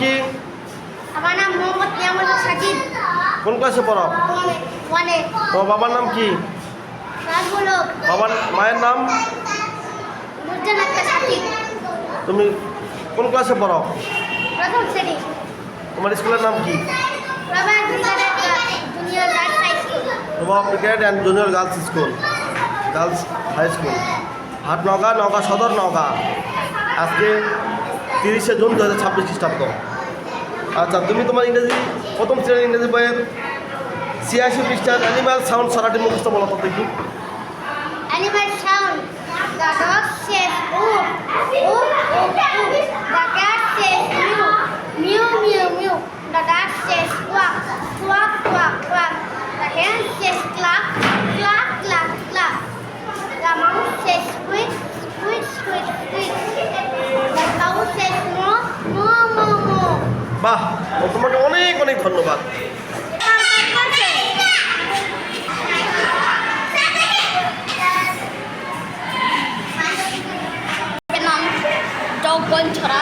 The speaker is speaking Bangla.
কি? আমার নাম মোহাম্মদ নিয়ামত সাকিব। কোন ক্লাসে পড়ো? ওয়ানে। তোমার বাবার নাম কি? রাজমূলক। বাবার মায়ের নাম? নুরজান আক্তার সাকিব। তুমি কোন ক্লাসে পড়ো? প্রথম শ্রেণী। তোমার স্কুলের নাম কি? Prabhat junior girls high school. প্রভাব brigade and junior girls school, girls high school, হাটনগা, নওগাঁ সদর, নওগাঁ। আজকে 30শে জুন 2026 খ্রিস্টাব্দ। আচ্ছা, তুমি তোমার ইংরেজি প্রথম শ্রেণীর ইংরেজি বইয়ের 86 পৃষ্ঠার অ্যানিম্যাল সাউন্ড ছড়াটি মুখস্থ বলো তো দেখি। Animal sound. The dog says oof, oof, oof, oof. The cat says mew, mew, mew, mew. The dog says quack, quack, quack, quack. The hen says cluck, cluck, cluck, cluck. The mouse says squeak, squeak, squeak, squeak. The cow says moo, moo, moo, moo. বাহ, তোমাকে অনেক অনেক ধন্যবাদ। নাম জগন ছড়া।